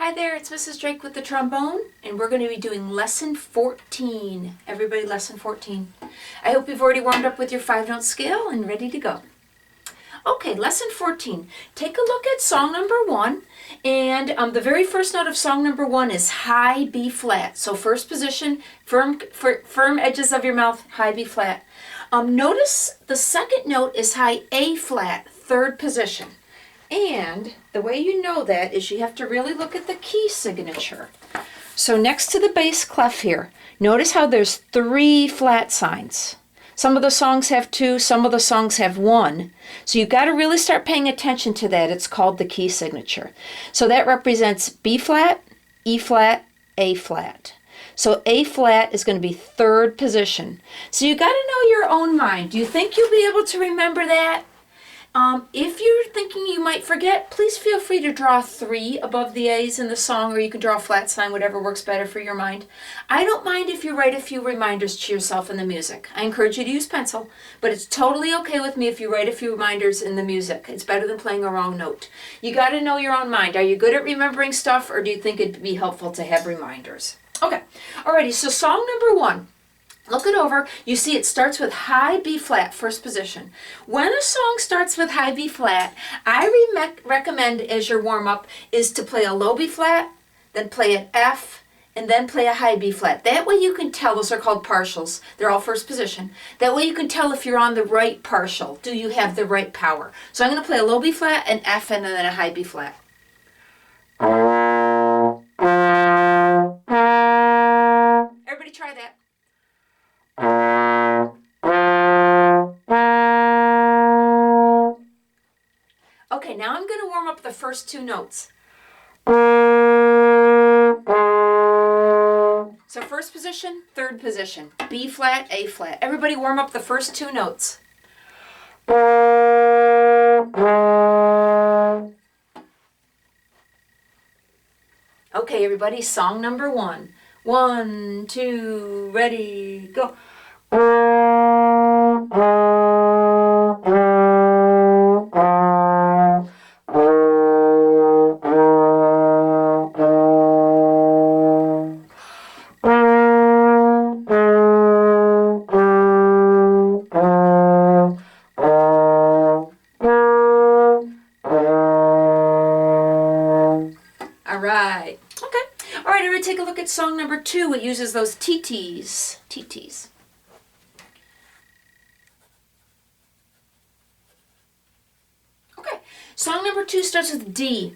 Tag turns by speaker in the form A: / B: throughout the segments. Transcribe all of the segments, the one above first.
A: Hi there, it's Mrs. Drake with the trombone, and we're going to be doing lesson 14. Everybody, lesson 14. I hope you've already warmed up with your 5-note scale and ready to go. Okay, lesson 14. Take a look at song number 1, and the very first note of song number 1 is high B flat. So first position, firm edges of your mouth, high B flat. Notice the second note is high A flat, third position. And the way you know that is you have to really look at the key signature. So next to the bass clef here, notice how there's 3 flat signs. Some of the songs have 2, some of the songs have 1. So you've got to really start paying attention to that. It's called the key signature. So that represents B flat, E flat, A flat. So A flat is going to be third position. So you got to know your own mind. Do you think you'll be able to remember that? If you're thinking you might forget, please feel free to draw 3 above the A's in the song, or you can draw a flat sign, whatever works better for your mind. I don't mind if you write a few reminders to yourself in the music. I encourage you to use pencil, but it's totally okay with me if you write a few reminders in the music. It's better than playing a wrong note. You got to know your own mind. Are you good at remembering stuff, or do you think it'd be helpful to have reminders? Okay, alrighty, so song number 1. Look it over. You see it starts with high B flat, first position. When a song starts with high B flat, I recommend as your warm-up is to play a low B flat, then play an F, and then play a high B flat. That way you can tell, those are called partials. They're all first position. That way you can tell if you're on the right partial. Do you have the right power? So I'm going to play a low B flat, an F, and then a high B flat. Everybody try that. Okay, now I'm going to warm up the first 2 notes. So first position, third position, B flat, A flat. Everybody warm up the first 2 notes. Okay, everybody, song number 1. 1, 2, ready, go. All right. Okay. All right, everybody take a look at song number 2. It uses those TTs. TTs. Okay. Song number 2 starts with D.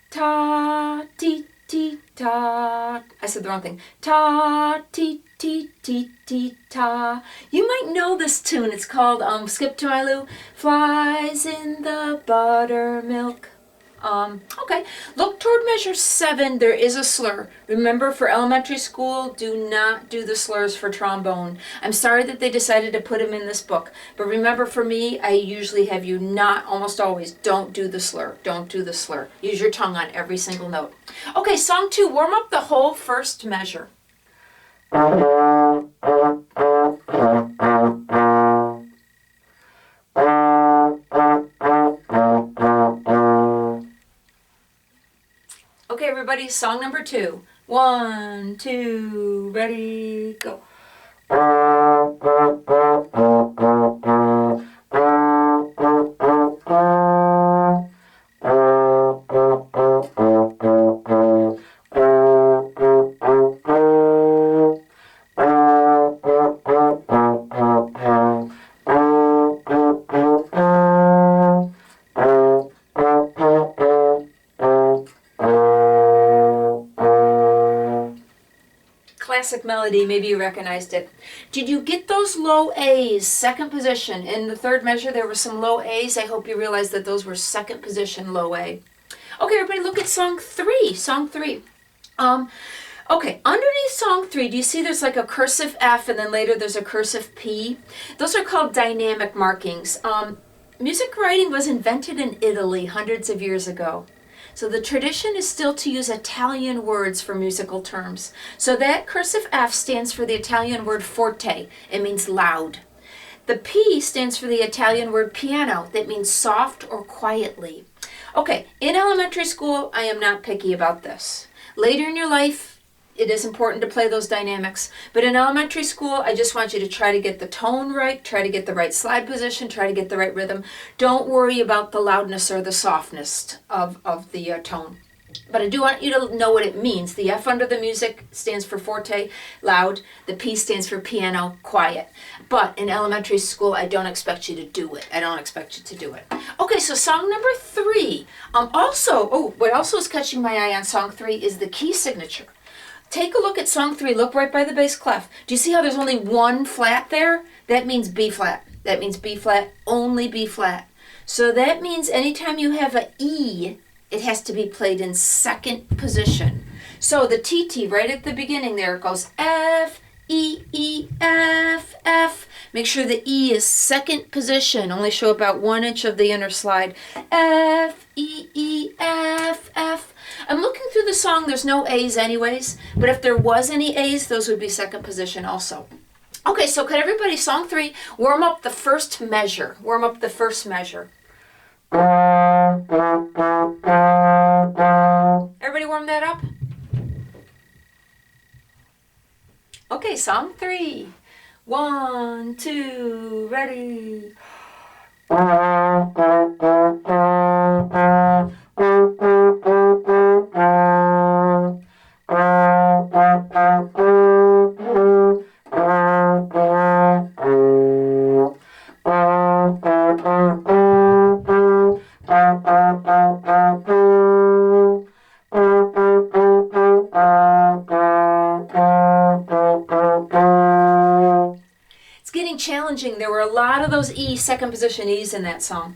A: Ta, ti, ti, ta. I said the wrong thing. Ta, ti, ti, ti, ti, ta. You might know this tune. It's called Skip to My Lou. Flies in the buttermilk. Okay, look toward measure 7. There is a slur. Remember, for elementary school, do not do the slurs for trombone. I'm sorry that they decided to put them in this book, but remember, for me, I usually have you not, almost always, don't do the slur. Don't do the slur. Use your tongue on every single note. Okay, song 2, warm up the whole first measure. Okay, everybody, song number 2. 1, 2, ready, go. Classic melody, maybe you recognized it. Did you get those low A's, second position? In the third measure, there were some low A's. I hope you realized that those were second position low A. Okay, everybody, look at song 3. Song 3. Okay, underneath song 3, do you see there's like a cursive F and then later there's a cursive P? Those are called dynamic markings. Music writing was invented in Italy hundreds of years ago. So the tradition is still to use Italian words for musical terms. So that cursive F stands for the Italian word forte. It means loud. The P stands for the Italian word piano. That means soft or quietly. Okay, in elementary school, I am not picky about this. Later in your life, it is important to play those dynamics. But in elementary school, I just want you to try to get the tone right, try to get the right slide position, try to get the right rhythm. Don't worry about the loudness or the softness of the tone. But I do want you to know what it means. The F under the music stands for forte, loud. The P stands for piano, quiet. But in elementary school, I don't expect you to do it. I don't expect you to do it. Okay, so song number 3. What also is catching my eye on song 3 is the key signature. Take a look at song 3. Look right by the bass clef. Do you see how there's only one flat there? That means B flat. That means B flat, only B flat. So that means anytime you have an E, it has to be played in second position. So the TT right at the beginning there, it goes F, E, E, F, F. Make sure the E is second position. Only show about 1 inch of the inner slide. F, E, E, F, F. I'm looking through the song. There's no A's anyways. But if there was any A's, those would be second position also. Okay, so could everybody, song 3, warm up the first measure. Warm up the first measure. Everybody warm that up? Okay, song 3. 1, 2, ready. It's getting challenging. There were a lot of those E, second position E's in that song.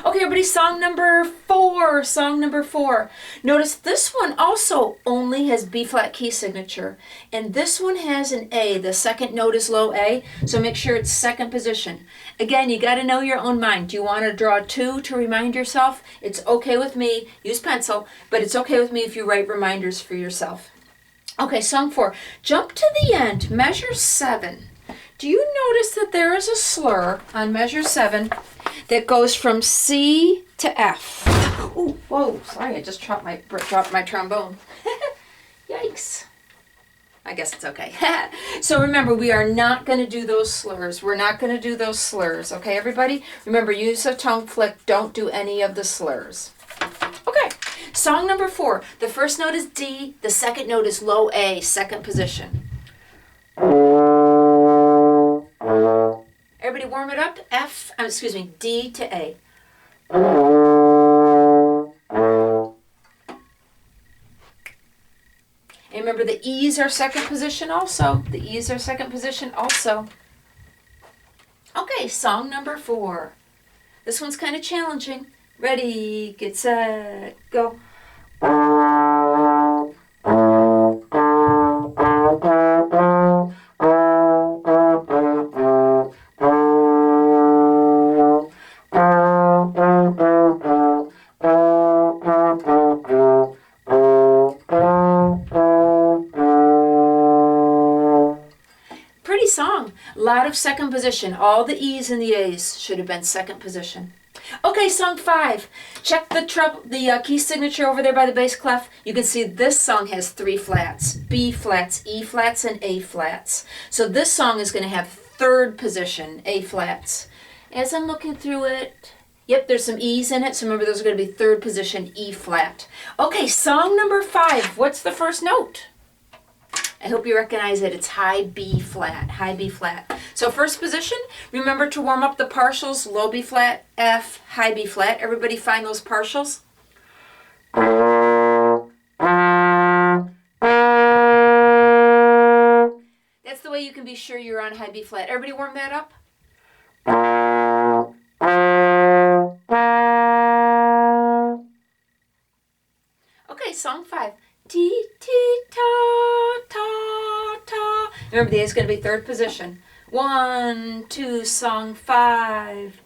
A: Okay, everybody, song number 4. Song number 4. Notice this one also only has B flat key signature. And this one has an A. The second note is low A. So make sure it's second position. Again, you got to know your own mind. Do you want to draw 2 to remind yourself? It's okay with me. Use pencil. But it's okay with me if you write reminders for yourself. Okay, song 4. Jump to the end. Measure 7. Do you notice that there is a slur on measure 7 that goes from C to F? Oh, whoa, sorry, I just dropped my trombone. Yikes. I guess it's okay. So remember, we are not going to do those slurs. We're not going to do those slurs, okay, everybody? Remember, use a tongue flick. Don't do any of the slurs. Okay, song number 4. The first note is D. The second note is low A, second position. Everybody warm it up. D to A. And remember, the E's are second position also. The E's are second position also. Okay, song number 4. This one's kind of challenging. Ready, get set, go. Song. A lot of second position. All the E's and the A's should have been second position. Okay, song 5. Check the key signature over there by the bass clef. You can see this song has 3 flats. B flats, E flats, and A flats. So this song is going to have third position, A flats. As I'm looking through it, yep, there's some E's in it. So remember, those are going to be third position, E flat. Okay, song number 5. What's the first note? I hope you recognize it. It's high B flat, high B flat. So first position, remember to warm up the partials, low B flat, F, high B flat. Everybody find those partials. That's the way you can be sure you're on high B flat. Everybody warm that up. Okay, song 5. Ti, ti, ta, ta, ta. Remember, the A is going to be third position. 1, 2, song 5.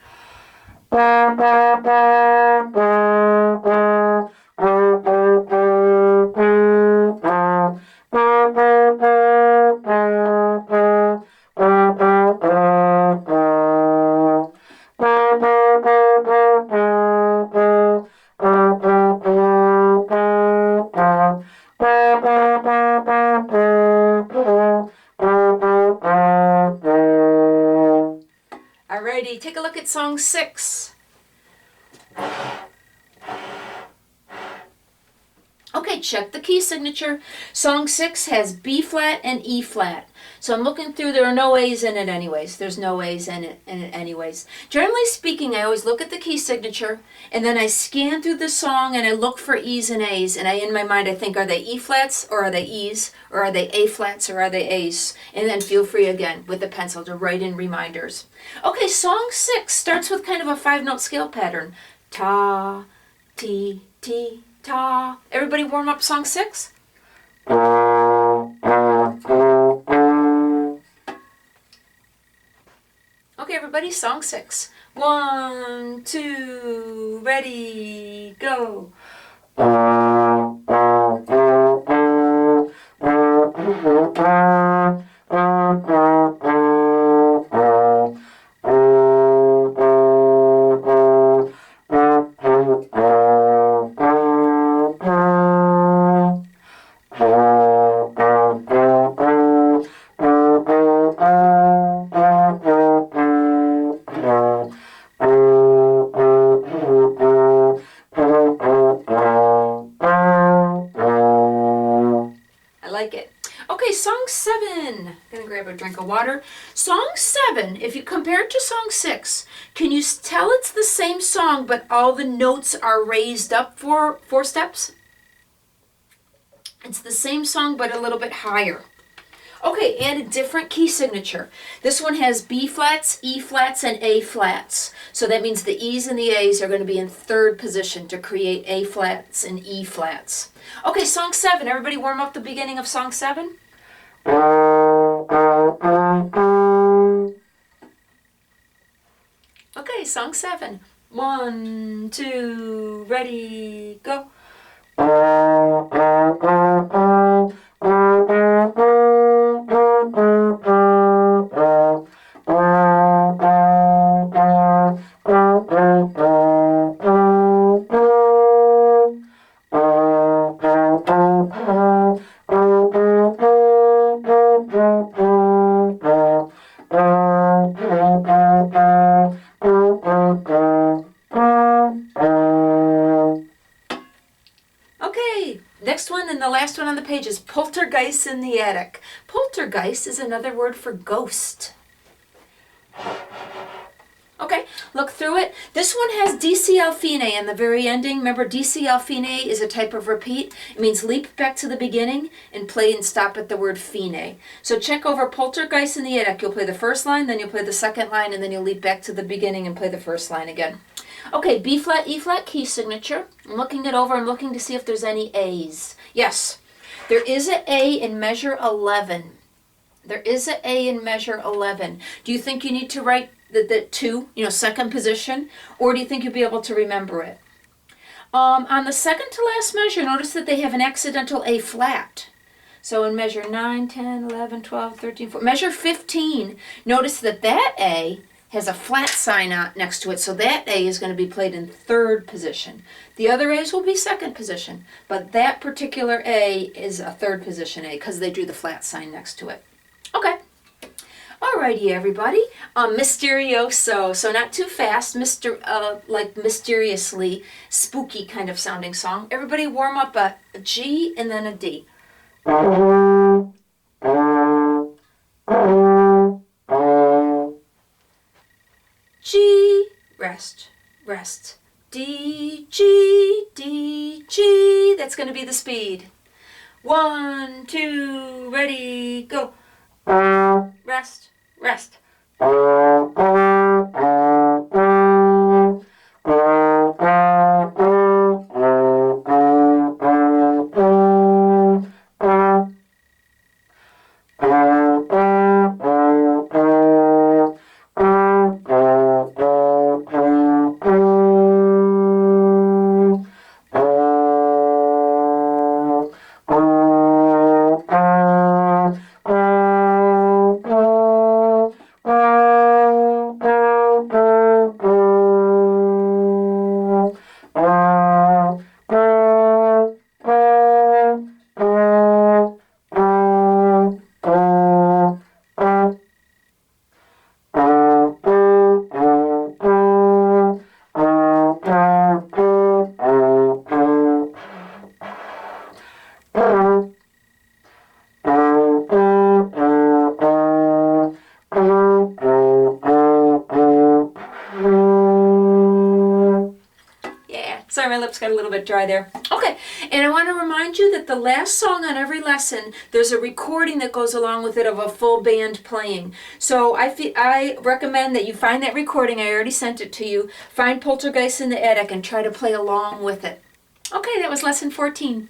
A: righty, take a look at song 6. Okay, check the key signature. Song 6 has B flat and E flat. So I'm looking through, there are no A's in it anyways. There's no A's in it anyways. Generally speaking, I always look at the key signature, and then I scan through the song and I look for E's and A's. And in my mind, I think, are they E flats or are they E's? Or are they A flats or are they A's? And then feel free again with the pencil to write in reminders. Okay, song 6 starts with kind of a 5-note scale pattern. Ta, ti, ti, ta. Everybody warm up song 6? Okay, everybody, song 6. 1, 2, ready, go. Okay, song 7. Gonna grab a drink of water. Song 7, if you compare it to song 6, can you tell it's the same song but all the notes are raised up 4 steps? It's the same song but a little bit higher. Okay, and a different key signature. This one has B flats, E flats, and A flats. So that means the E's and the A's are going to be in 3rd position to create A flats and E flats. Okay, song 7. Everybody warm up the beginning of song 7. Okay, song 7. 1, 2, ready, go. Next one and the last one on the page is poltergeist in the attic. Poltergeist is another word for ghost. Okay, look through it. This one has DC fine in the very ending. Remember, DC fine is a type of repeat. It means leap back to the beginning and play and stop at the word fine. So check over poltergeist in the attic. You'll play the first line, then you'll play the second line, and then you'll leap back to the beginning and play the first line again. Okay, B flat, E flat key signature. I'm looking it over. I'm looking to see if there's any A's. Yes, there is an A in measure 11. There is an A in measure 11. Do you think you need to write the 2, second position, or do you think you'll be able to remember it? On the second to last measure, notice that they have an accidental A flat. So in measure 9, 10, 11, 12, 13, 14, measure 15, notice that that A has a flat sign next to it, so that A is going to be played in 3rd position. The other A's will be 2nd position, but that particular A is a 3rd position A because they drew the flat sign next to it. Okay. Alrighty, everybody. Misterioso, so not too fast, like mysteriously spooky kind of sounding song. Everybody warm up a G and then a D. G, rest, rest. D, G, D, G. That's going to be the speed. 1, 2, ready, go. Rest, rest. Sorry, my lips got a little bit dry there. Okay, and I want to remind you that the last song on every lesson, there's a recording that goes along with it of a full band playing. So I recommend that you find that recording. I already sent it to you. Find Poltergeist in the Attic and try to play along with it. Okay, that was lesson 14.